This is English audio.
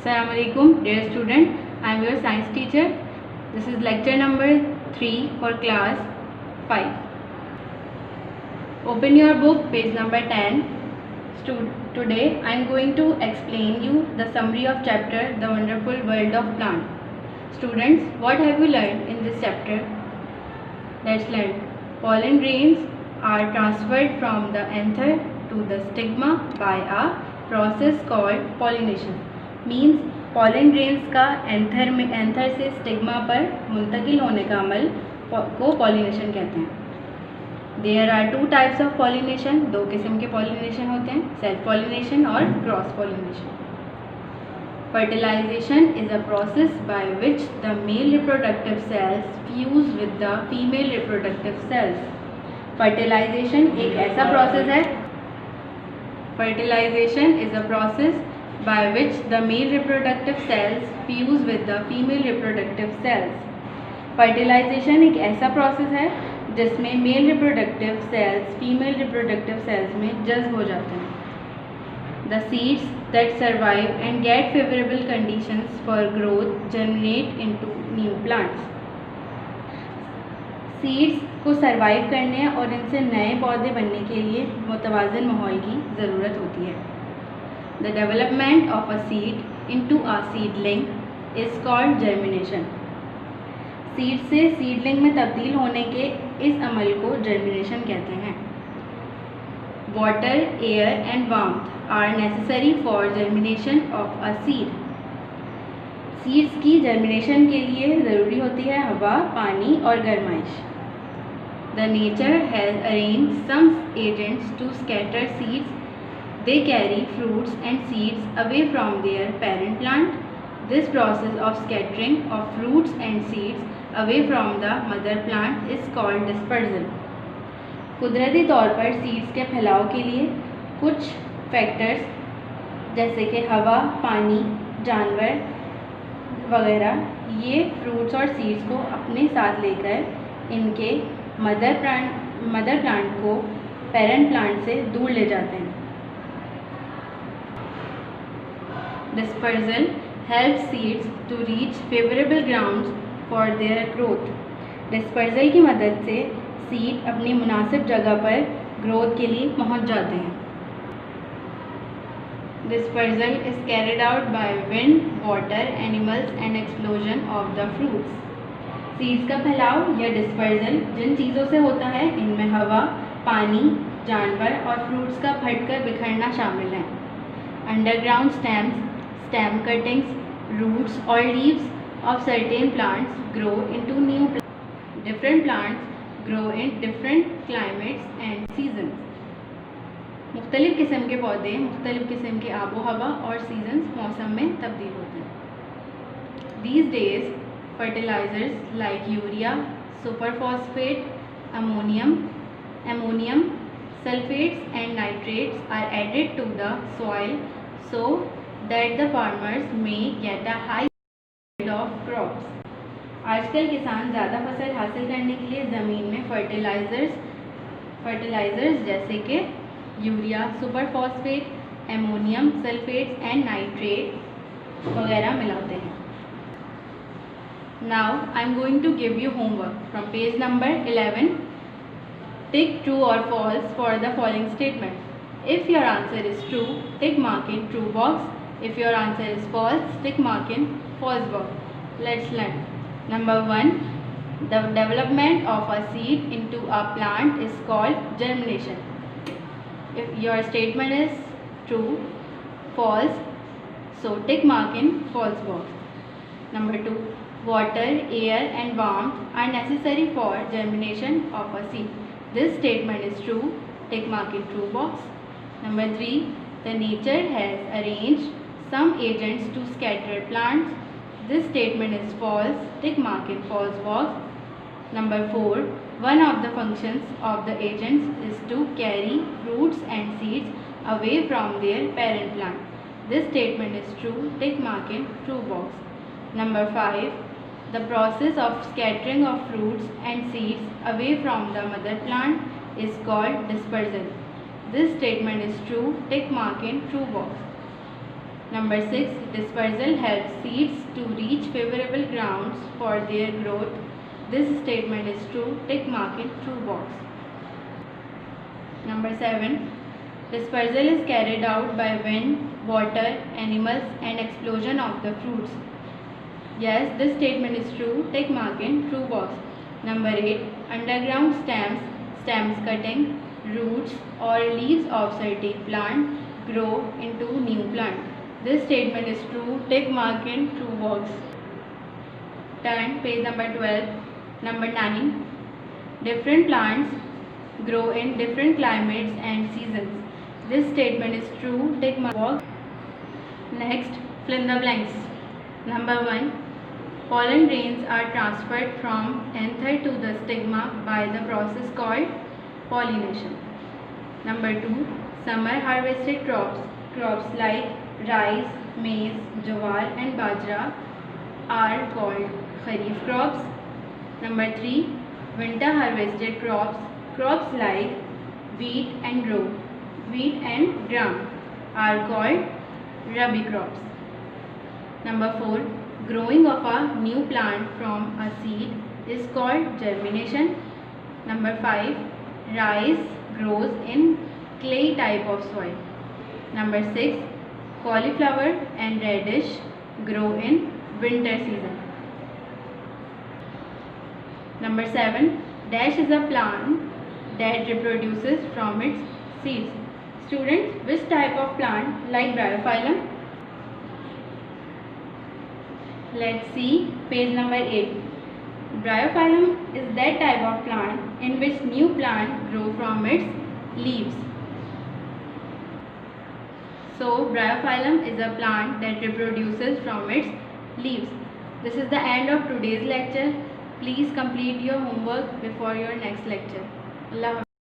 Assalamualaikum, dear student. I am your science teacher. This is lecture number 3 for class 5. Open your book, page number 10. Today I am going to explain you the summary of chapter The Wonderful World of Plant. Students, what have you learned in this chapter? Let's learn. Pollen grains are transferred from the anther to the stigma by a process called pollination. Means pollen grains का anther से stigma पर मुंतकिल होने का अमल को pollination कहते हैं. There are 2 types of pollination. 2 किस्म के पॉलिनेशन होते हैं, सेल्फ पॉलिनेशन और cross pollination. Fertilization is a process by which the male reproductive cells fuse with the female reproductive cells. Fertilization एक ऐसा प्रोसेस है. Fertilization is a process by which the male reproductive cells fuse with the female reproductive cells. Fertilization एक ऐसा process है जिसमें mail reproductive sales female reproductive sales में जज्ब हो जाते हैं. The seeds that survive and get favorable conditions for growth germinate into new plants. Seeds को survive करने और इनसे नए पौधे बनने के लिए मुतवाज़िन माहौल की ज़रूरत होती है. The development of a seed into a seedling is called germination. Seed से सीडलिंग में तब्दील होने के इस अमल को जर्मिनेशन कहते हैं. Water, air and warmth are necessary for germination of a seed. Seeds की जर्मिनेशन के लिए ज़रूरी होती है हवा, पानी और गर्माइश. The nature has arranged some agents to scatter seeds. They carry fruits and seeds away from their parent plant. This process of scattering of fruits and seeds away from the mother plant is called dispersal. कुदरती तौर पर seeds के फैलाव के लिए कुछ factors जैसे कि हवा, पानी, जानवर वगैरह ये फ्रूट्स और सीड्स को अपने साथ लेकर इनके मदर प्लांट को पेरेंट प्लांट से दूर ले जाते हैं. Dispersal helps seeds to reach favorable grounds for their growth. Dispersal की मदद से सीड अपनी मुनासिब जगह पर ग्रोथ के लिए पहुंच जाते हैं. Dispersal is carried out by wind, water, animals and explosion of the fruits. Seeds का फैलाव या डिस्पर्सल जिन चीज़ों से होता है इनमें हवा, पानी, जानवर और फ्रूट्स का फटकर बिखरना शामिल है. Underground stems, stem cuttings, roots or leaves of certain plants grow into new plants. Different plants grow in different climates and seasons. मुख्तलिफ किस्म के पौधे मुख्तलिफ किस्म के आबो हवा और सीजन्स मौसम में तब्दील होते हैं. These days, fertilizers like urea, superphosphate, ammonium, sulfates and nitrates are added to the soil so that the farmers may get a high yield of crops. आजकल किसान ज़्यादा फसल हासिल करने के लिए ज़मीन में फर्टिलाइज़र्स जैसे कि urea, superphosphate, ammonium, sulphates and nitrate वगैरह मिलाते हैं. Now I am going to give you homework from page number 11. Tick true or false for the following statement. If your answer is true, tick mark in true box. If your answer is false, tick mark in false box. Let's learn. Number 1. The development of a seed into a plant is called germination. If your statement is true, false, so tick mark in false box. Number 2. Water, air and warmth are necessary for germination of a seed. This statement is true, tick mark in true box. Number 3. The nature has arranged some agents to scatter plants. This statement is false, tick mark in false box. Number 4. One of the functions of the agents is to carry fruits and seeds away from their parent plant. This statement is true, tick mark in true box. Number 5. The process of scattering of fruits and seeds away from the mother plant is called dispersal. This statement is true, tick mark in true box. Number 6. Dispersal helps seeds to reach favorable grounds for their growth. This statement is true. Tick mark in true box. Number 7. Dispersal is carried out by wind, water, animals and explosion of the fruits. Yes, this statement is true. Tick mark in true box. Number 8. Underground stems cutting, roots or leaves of certain plant grow into new plant. This statement is true. Tick mark in true box. Turn page number 12. Number 9. Different plants grow in different climates and seasons. This statement is true. Tick mark box. Next, fill in the blanks. Number 1. Pollen grains are transferred from anther to the stigma by the process called pollination. Number 2. Summer harvested crops like rice, maize, jowar and bajra are called kharif crops. Number 3. Winter harvested crops like wheat and gram are called rabi crops. Number 4. Growing of a new plant from a seed is called germination. Number 5. Rice grows in clay type of soil. Number 6. Cauliflower and radish grow in winter season. Number 7. Dash is a plant that reproduces from its seeds. Students, which type of plant like Bryophyllum? Let's see page number 8. Bryophyllum is that type of plant in which new plant grow from its leaves. So, Bryophyllum is a plant that reproduces from its leaves. This is the end of today's lecture. Please complete your homework before your next lecture. Allah Hafiz.